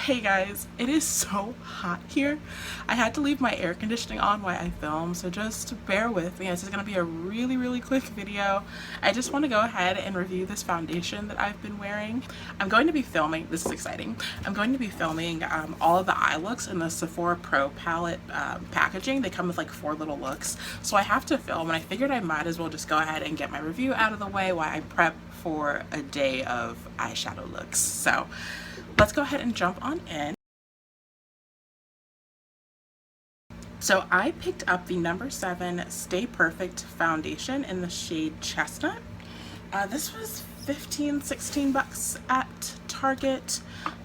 Hey guys, it is so hot here. I had to leave my air conditioning on while I film, so just bear with me. This is going to be a really quick video. I just want to go ahead and review this foundation that I've been wearing. I'm going to be filming, this is exciting, I'm going to be filming all of the eye looks in the Sephora Pro palette packaging. They come with like 4 little looks, so I have to film, and I figured I might as well just go ahead and get my review out of the way while I prep for a day of eyeshadow looks. So let's go ahead and jump on in. So I picked up the No7 Stay Perfect Foundation in the shade Chestnut. This was 16 bucks at Target.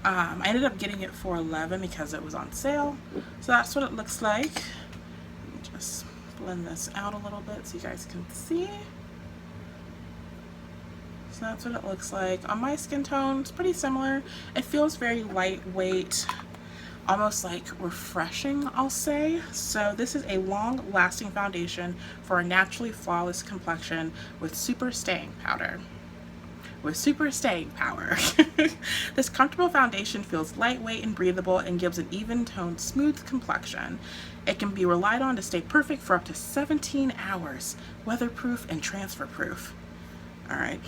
I ended up getting it for 11 because it was on sale. So that's what it looks like. Let me just blend this out a little bit so you guys can see. So that's what it looks like. On my skin tone, it's pretty similar. It feels very lightweight, almost like refreshing, I'll say. So this is a long-lasting foundation for a naturally flawless complexion with super staying powder. This comfortable foundation feels lightweight and breathable and gives an even-toned, smooth complexion. It can be relied on to stay perfect for up to 17 hours, weatherproof and transfer-proof. All right.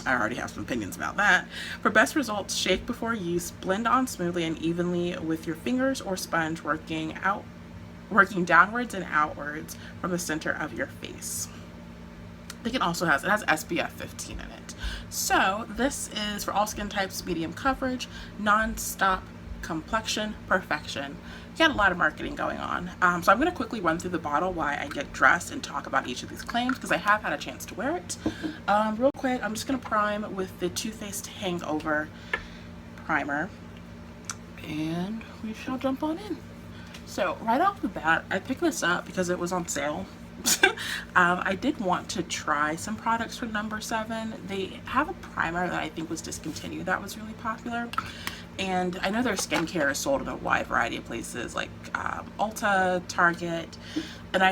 I already have some opinions about that. For best results, shake before use, blend on smoothly and evenly with your fingers or sponge working downwards and outwards from the center of your face. I think it has SPF 15 in it. So this is for all skin types, medium coverage, non-stop complexion perfection. Got a lot of marketing going on. So I'm going to quickly run through the bottle while I get dressed and talk about each of these claims because I have had a chance to wear it. Real quick, I'm just going to prime with the Too Faced Hangover primer, and we shall jump on in. So right off the bat, I picked this up because it was on sale. I did want to try some products from No7. They have a primer that I think was discontinued that was really popular. And I know their skincare is sold in a wide variety of places like Ulta, Target, and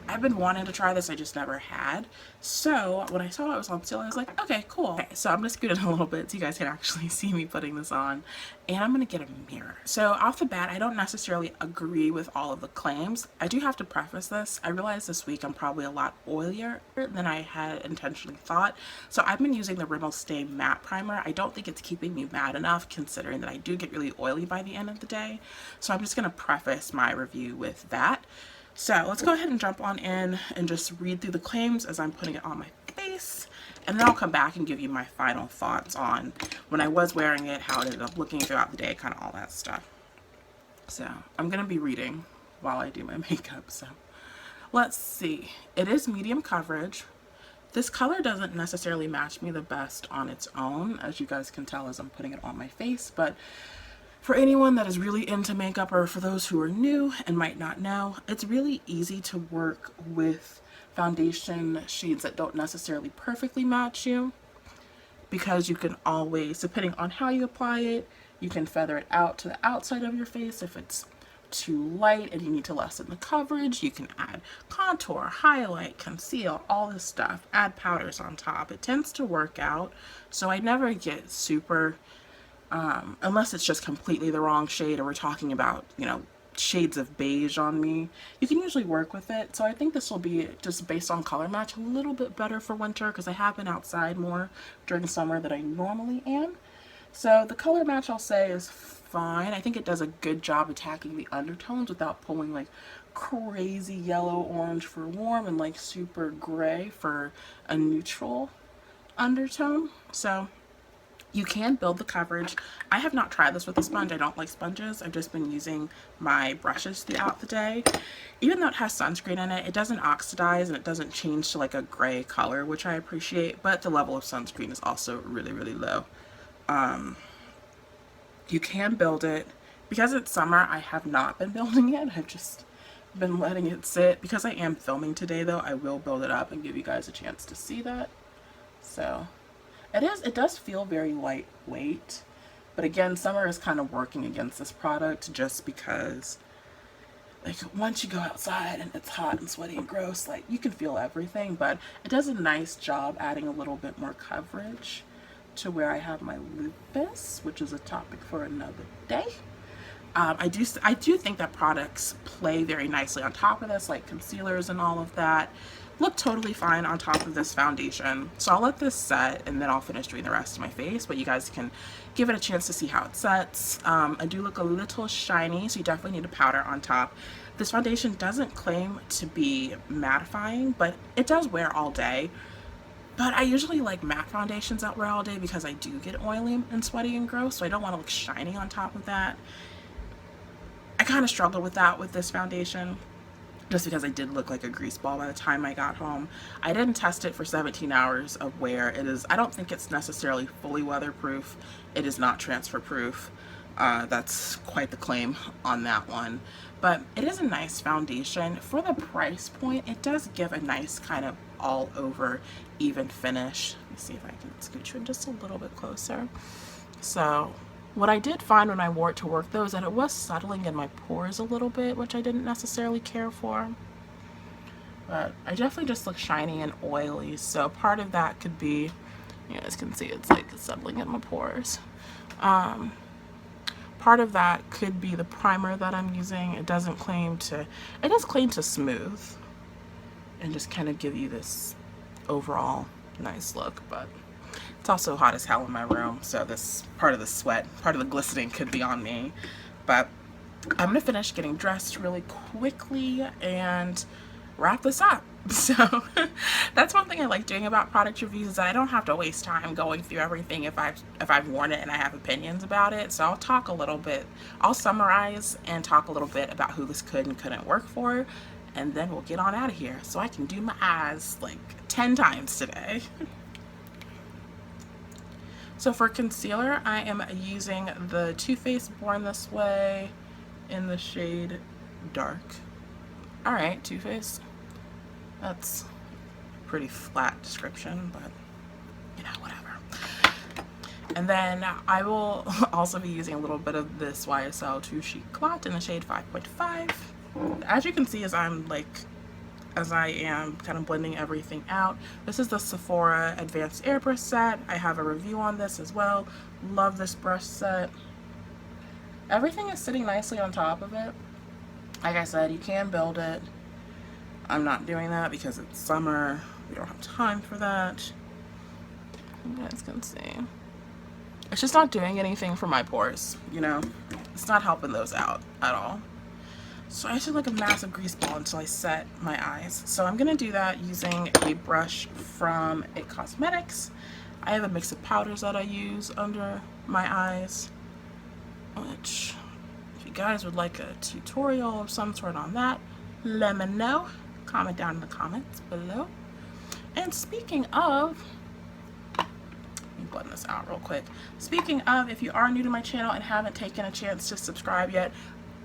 I've been wanting to try this, I just never had. So when I saw it was on sale, I was like, okay, cool. Okay, so I'm gonna scoot in a little bit so you guys can actually see me putting this on, and I'm gonna get a mirror. So off the bat, I don't necessarily agree with all of the claims. I do have to preface this. I realized this week I'm probably a lot oilier than I had intentionally thought. So I've been using the Rimmel Stay Matte Primer. I don't think it's keeping me matte enough considering that I do get really oily by the end of the day. So I'm just gonna preface my review with that. So let's go ahead and jump on in and just read through the claims as I'm putting it on my face, and then I'll come back and give you my final thoughts on when I was wearing it, how it ended up looking throughout the day, kind of all that stuff. So I'm going to be reading while I do my makeup. So let's see. It is medium coverage. This color doesn't necessarily match me the best on its own, as you guys can tell as I'm putting it on my face, but for anyone that is really into makeup, or for those who are new and might not know, it's really easy to work with foundation shades that don't necessarily perfectly match you, because you can always, depending on how you apply it, you can feather it out to the outside of your face. If it's too light and you need to lessen the coverage, you can add contour, highlight, conceal, all this stuff, add powders on top. It tends to work out, so I never get super unless it's just completely the wrong shade, or we're talking about, you know, shades of beige on me. You can usually work with it. So I think this will be, just based on color match, a little bit better for winter because I have been outside more during summer than I normally am. So the color match, I'll say, is fine. I think it does a good job attacking the undertones without pulling like crazy yellow orange for warm and like super gray for a neutral undertone. So you can build the coverage. I have not tried this with a sponge. I don't like sponges. I've just been using my brushes throughout the day. Even though it has sunscreen in it, it doesn't oxidize and it doesn't change to like a gray color, which I appreciate, but the level of sunscreen is also really low. You can build it. Because it's summer, I have not been building it. I've just been letting it sit. Because I am filming today though, I will build it up and give you guys a chance to see that. So it does feel very lightweight, but again, summer is kind of working against this product just because, like, once you go outside and it's hot and sweaty and gross, like, you can feel everything, but it does a nice job adding a little bit more coverage to where I have my lupus, which is a topic for another day. I do think that products play very nicely on top of this, like concealers and all of that. Look totally fine on top of this foundation. So I'll let this set and then I'll finish doing the rest of my face, but you guys can give it a chance to see how it sets. I do look a little shiny, so you definitely need a powder on top. This foundation doesn't claim to be mattifying, but it does wear all day. But I usually like matte foundations that wear all day because I do get oily and sweaty and gross, so I don't want to look shiny on top of that. I kind of struggled with that with this foundation, just because I did look like a grease ball by the time I got home. I didn't test it for 17 hours of wear. It is, I don't think it's necessarily fully weatherproof. It is not transfer proof. That's quite the claim on that one. But it is a nice foundation. For the price point, it does give a nice kind of all over even finish. Let me see if I can scoot you in just a little bit closer. So what I did find when I wore it to work though is that it was settling in my pores a little bit, which I didn't necessarily care for. But I definitely just look shiny and oily, so part of that could be, you guys can see it's like settling in my pores. Part of that could be the primer that I'm using. It does claim to smooth and just kind of give you this overall nice look, but it's also hot as hell in my room, so this part of the sweat, part of the glistening could be on me. But I'm gonna finish getting dressed really quickly and wrap this up. So that's one thing I like doing about product reviews, is that I don't have to waste time going through everything if I've worn it and I have opinions about it. So I'll talk a little bit, I'll summarize and talk a little bit about who this could and couldn't work for, and then we'll get on out of here so I can do my eyes like 10 times today. So for concealer, I am using the Too Faced Born This Way in the shade Dark. Alright, Too Faced. That's a pretty flat description, but you know, whatever. And then I will also be using a little bit of this YSL Touche Eclat in the shade 5.5. As you can see, as I am kind of blending everything out, this is the Sephora Advanced Airbrush set. I have a review on this as well. Love this brush set. Everything is sitting nicely on top of it. Like I said, you can build it. I'm not doing that because it's summer. We don't have time for that. You guys can see. It's just not doing anything for my pores, you know? It's not helping those out at all. So I should look a massive grease ball until I set my eyes. So I'm gonna do that using a brush from IT Cosmetics. I have a mix of powders that I use under my eyes, which if you guys would like a tutorial of some sort on that, let me know. Comment down in the comments below. And speaking of, let me blend this out real quick. Speaking of, if you are new to my channel and haven't taken a chance to subscribe yet,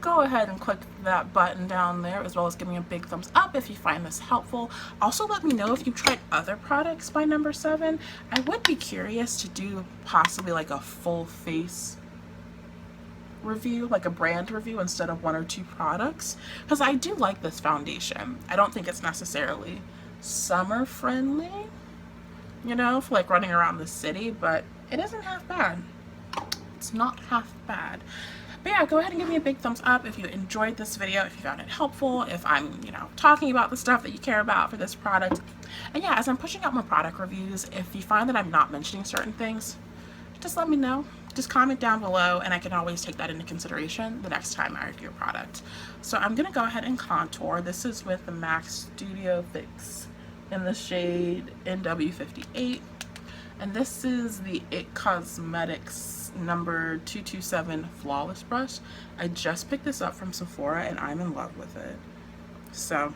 go ahead and click that button down there, as well as give me a big thumbs up if you find this helpful. Also, let me know if you've tried other products by No7. I would be curious to do possibly like a full face review, like a brand review instead of one or two products, because I do like this foundation. I don't think it's necessarily summer friendly, you know, for like running around the city, but it isn't half bad. It's not half bad. But yeah, go ahead and give me a big thumbs up if you enjoyed this video, if you found it helpful, if I'm, you know, talking about the stuff that you care about for this product. And yeah, as I'm pushing out more product reviews, if you find that I'm not mentioning certain things, just let me know. Just comment down below and I can always take that into consideration the next time I review a product. So I'm going to go ahead and contour. This is with the MAC Studio Fix in the shade NW58. And this is the IT Cosmetics number 227 Flawless Brush. I just picked this up from Sephora and I'm in love with it. So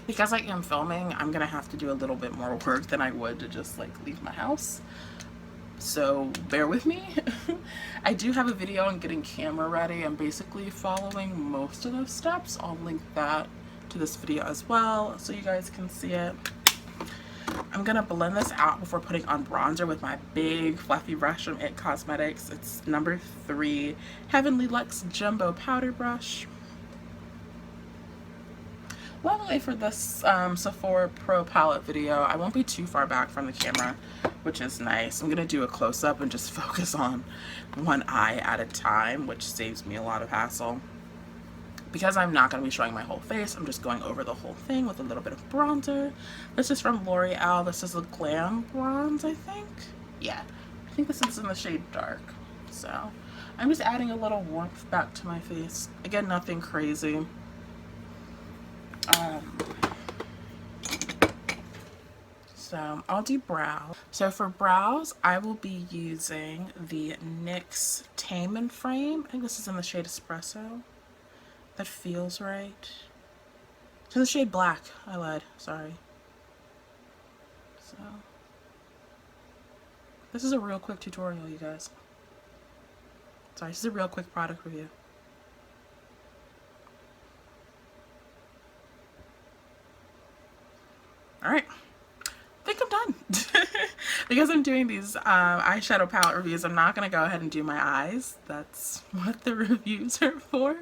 because I am filming, I'm going to have to do a little bit more work than I would to just like leave my house. So bear with me. I do have a video on getting camera ready. I'm basically following most of those steps. I'll link that to this video as well so you guys can see it. I'm gonna blend this out before putting on bronzer with my big fluffy brush from IT Cosmetics. It's number 3 Heavenly Luxe Jumbo Powder Brush. While I wait for this Sephora Pro palette video, I won't be too far back from the camera, which is nice. I'm going to do a close-up and just focus on one eye at a time, which saves me a lot of hassle. Because I'm not going to be showing my whole face, I'm just going over the whole thing with a little bit of bronzer. This is from L'Oreal. This is a Glam Bronze, I think. Yeah, I think this is in the shade Dark. So I'm just adding a little warmth back to my face. Again, nothing crazy. So I'll do brow. So for brows, I will be using the NYX Tame and Frame. I think this is in the shade Espresso. That feels right. To the shade Black. I lied. Sorry. So this is a real quick tutorial, you guys. Sorry, this is a real quick product review. Alright, I think I'm done. Because I'm doing these eyeshadow palette reviews, I'm not going to go ahead and do my eyes. That's what the reviews are for.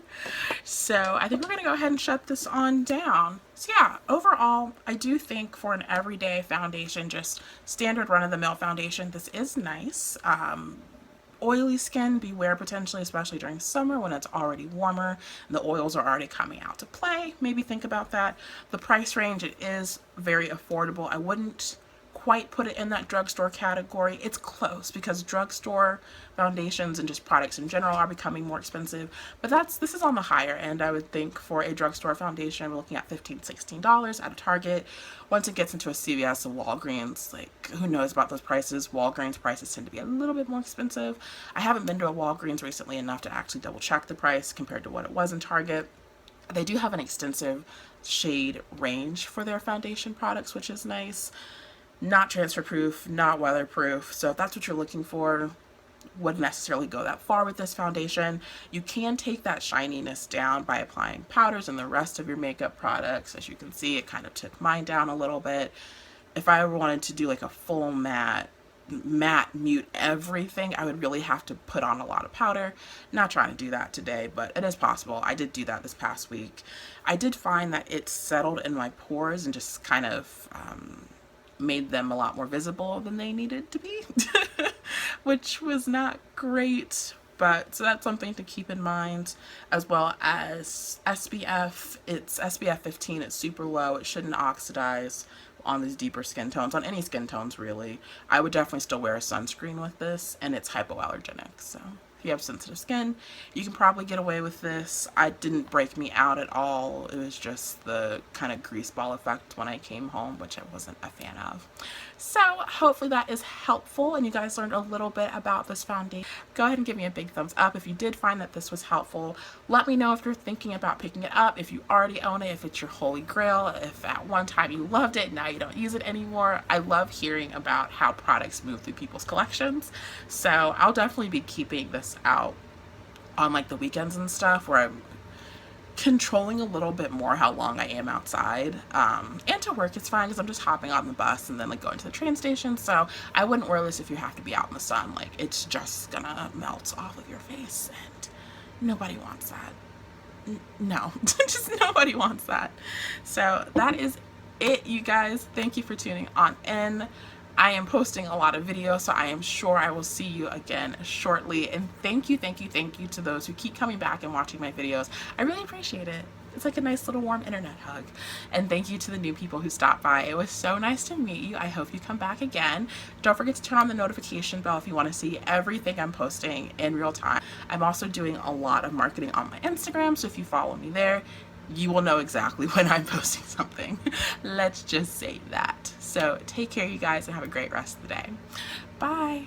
So I think we're going to go ahead and shut this on down. So yeah, overall, I do think for an everyday foundation, just standard run-of-the-mill foundation, this is nice. Oily skin, beware potentially, especially during summer when it's already warmer and the oils are already coming out to play. Maybe think about that. The price range, it is very affordable. I wouldn't quite put it in that drugstore category. It's close because drugstore foundations and just products in general are becoming more expensive, but this is on the higher end. I would think for a drugstore foundation, I'm looking at $15–16 at a Target. Once it gets into a CVS, a Walgreens, like who knows about those prices. Walgreens prices tend to be a little bit more expensive. I haven't been to a Walgreens recently enough to actually double check the price compared to what it was in Target. They do have an extensive shade range for their foundation products, which is nice. Not transfer proof, not weatherproof. So if that's what you're looking for, wouldn't necessarily go that far with this foundation. You can take that shininess down by applying powders and the rest of your makeup products. As you can see, it kind of took mine down a little bit. If I wanted to do like a full matte mute everything, I would really have to put on a lot of powder. Not trying to do that today, but it is possible. I did do that this past week. I did find that it settled in my pores and just kind of made them a lot more visible than they needed to be, which was not great. But so that's something to keep in mind, as well as SPF. It's SPF 15. It's super low. It shouldn't oxidize on these deeper skin tones, on any skin tones really. I would definitely still wear a sunscreen with this, and it's hypoallergenic. So if you have sensitive skin, you can probably get away with this. It didn't break me out at all. It was just the kind of grease ball effect when I came home, which I wasn't a fan of. So hopefully that is helpful and you guys learned a little bit about this foundation. Go ahead and give me a big thumbs up if you did find that this was helpful. Let me know if you're thinking about picking it up, if you already own it, if it's your holy grail, if at one time you loved it, now you don't use it anymore. I love hearing about how products move through people's collections. So I'll definitely be keeping this out on like the weekends and stuff, where I'm controlling a little bit more how long I am outside. And to work it's fine because I'm just hopping on the bus and then like going to the train station. So I wouldn't wear this if you have to be out in the sun. Like it's just gonna melt off of your face and nobody wants that. No, just nobody wants that. So that is it, you guys. Thank you for tuning on in. I am posting a lot of videos, so I am sure I will see you again shortly. And thank you to those who keep coming back and watching my videos. I really appreciate it. It's like a nice little warm internet hug. And thank you to the new people who stopped by. It was so nice to meet you. I hope you come back again. Don't forget to turn on the notification bell if you want to see everything I'm posting in real time. I'm also doing a lot of marketing on my Instagram, so if you follow me there, you will know exactly when I'm posting something. Let's just say that. So take care, you guys, and have a great rest of the day. Bye.